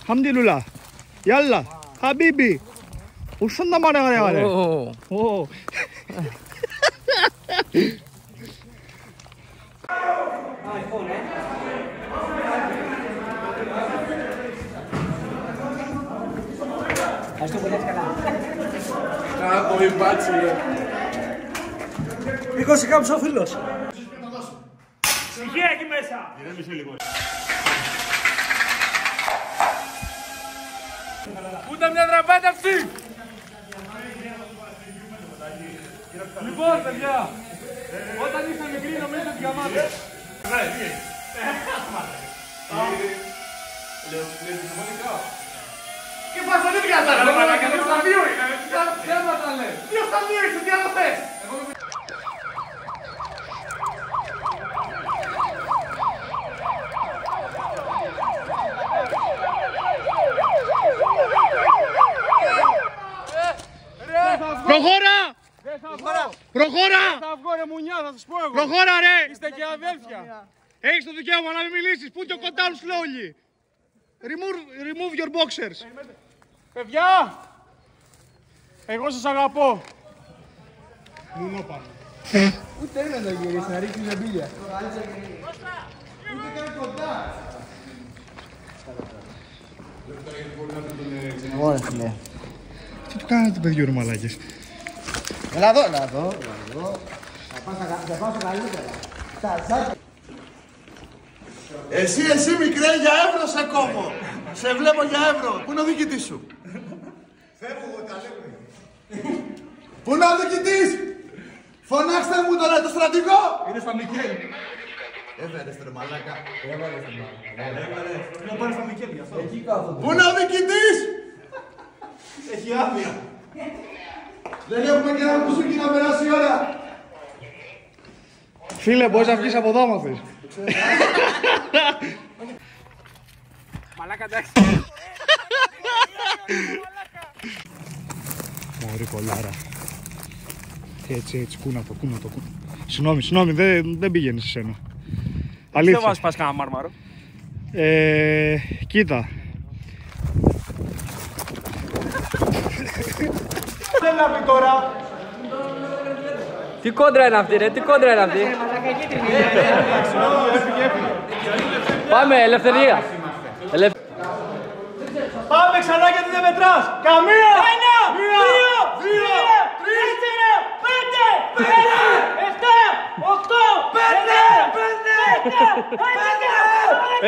함디룰라. 얄라. 하비비. 오, 존나 말해. 오. Κάτω η μπάτσι. Νίκος, είσαι κάποιος ο φίλος. Ησυχία εκεί μέσα. Ηρέμησε λίγο. Πού ήταν μια δραπάτα αυτή. Λοιπόν, παιδιά, όταν ήσαν μικροί νομίζω ότι διαμάτες. Ναι, τι έγινε. Και φασονίτικα τα ρε μαλάκα, 2 στα 2 είναι. Τι άμα τα λες. 2 στα 2 είσαι, τι άλλο θες. Προχώρα! Προχώρα! Θα βγω ρε μουνιά, θα σας πω εγώ. Προχώρα ρε! Είστε και αδέλφια. Έχεις το δικαίωμα να μην μιλήσεις. Put your condoms slowly. Remove your boxers. Παιδιά, εγώ σας αγαπώ. Μουνόπανο. Ούτε ένα να γυρίσει, να ρίξει μια μπίλια. Ούτε καν κοντά. Ωραία, φίλε. Τι του κάνατε παιδιού ρε μαλάκες. Έλα εδώ. Θα πάω στα καλύτερα. Εσύ μικρέ, για ευρώ σε κόβω. Σε βλέπω για ευρώ. Πού είναι ο διοικητής σου. Φεύγω, τα λέμε. Πού είναι ο διοικητής. Φωνάξτε μου τώρα το στρατηγό. Είναι στα Μικέλ. Έβαλες τον μαλάκα. Να πάρει στα Μικέλ γι' αυτό. Πού είναι ο διοικητής. Έχει άδεια. Δεν έχουμε και ένα μπουζούκι να περάσει η ώρα. Φίλε, μπορείς να βγεις από εδώ άμα θες. Μαλάκα εντάξει. Μωρή κολάρα. Έτσι, κούνα το. Συγγνώμη, δεν πήγαινε σε σένα. Αλήθεια. Δεν βάζεις πας κανένα μάρμαρο. Κοίτα. Δεν να πει τώρα. Τι κόντρα είναι αυτή ρε, τι κόντρα είναι αυτή. Πάμε, ελευθερία. Πάμε ξανά γιατί δεν μετράς. Καμία. 1, 2, 3, 4, 5, 6, 7, 8, 9, 10.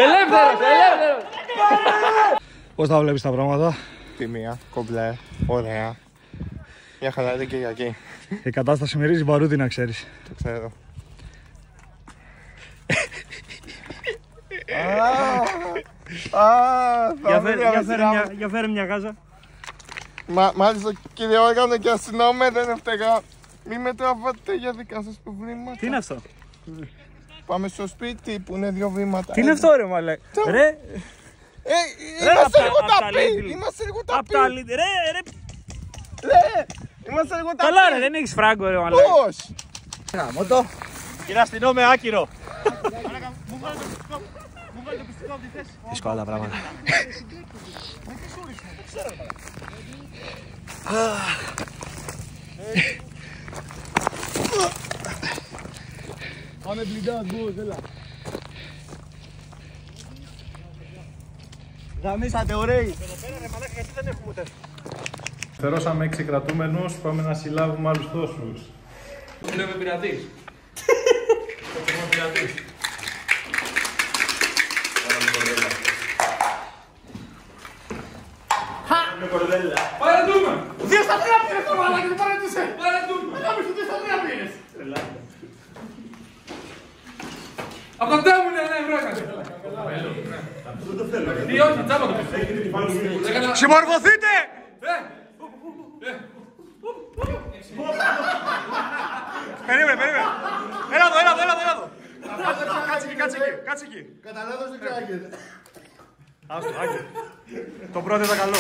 Ελεύθερος. Πώς τα βλέπεις τα πράγματα. Τιμία, κομπλέ, ωραία. Μια χαρά είναι Κυριακή. Η κατάσταση μυρίζει μπαρούτι να ξέρεις. Το ξέρω. Για φέρε μια γάζα. Μάλιστα κύριε όργανο και αστυνόμε, δεν φταίγα. Μη με τραβάτε για δικά σας προβλήματα. Τι είναι αυτό. Πάμε στο σπίτι που είναι 2 βήματα. Τι είναι αυτό ρε μαλέ. Ρε. Είμαστε λίγο ταπεί. Είμαστε λίγο ταπεί. Ρε. Είμαστε λίγο ταπεί. Καλά ρε, δεν έχεις φράγκο ρε μαλέ. Πώς. Μότο. Κύριε αστυνόμε, άκυρο. Δύσκολα τα πράγματα. Πάμε μπλιντάς, μπούς, έλα. Γαμίσατε, ωραίοι. Φερώσαμε 6 κρατούμενους, πάμε να συλλάβουμε άλλους τόσους. Είναι με πειρατής. Είναι πειρατής. Με κορδέλα. Παρατούμε! 2 στα 3 πήρες το μαλάκι, δεν παρατούσε! Παρατούμε! Αγάπη σου 2 στα 3 πήρες! Απ' τα τέα μου είναι 1 ευρώ έκανε! Ή όχι, τσάμπα το πήρες! Συμμορφωθείτε! Περίμενε. Έλα εδώ. Κάτσε εκεί. Κατά λάθος δεν κράγεται. Άστο, Άγγελ. Το πρώτο ήταν καλό.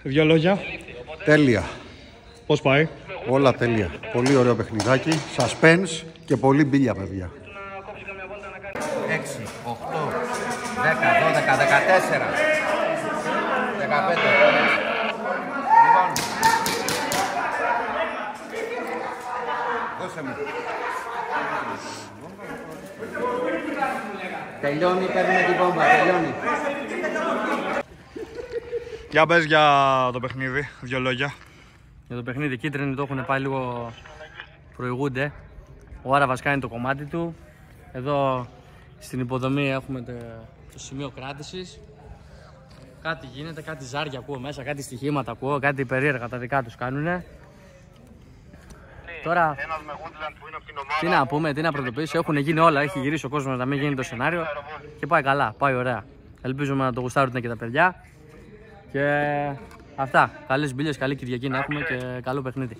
Δύο λόγια. Τέλεια. Πώς πάει? Όλα τέλεια. Πολύ ωραίο παιχνιδάκι. Suspense και πολύ μπίλια, παιδιά. 6, 8, 10, 12, 14, 15. Λοιπόν, δώσε μου. Τελειώνει, παίρνουμε την βόμβα, τελειώνει. Για πες για το παιχνίδι, δύο λόγια. Για το παιχνίδι, οι κίτρινοι το έχουν πάει λίγο, προηγούνται. Ο Άραβας κάνει το κομμάτι του. Εδώ στην υποδομή έχουμε το σημείο κράτησης. Κάτι γίνεται, κάτι ζάρια ακούω μέσα, κάτι στοιχήματα ακούω, κάτι περίεργα τα δικά τους κάνουνε. Τώρα, τι να πούμε, τι να πρωτοποιήσει, έχουν γίνει όλα, έχει γυρίσει ο κόσμος να μην γίνει το σενάριο και πάει καλά, πάει ωραία. Ελπίζουμε να το γουστάρουν και τα παιδιά. Και αυτά, καλές μπίλες, καλή Κυριακή να έχουμε και καλό παιχνίδι.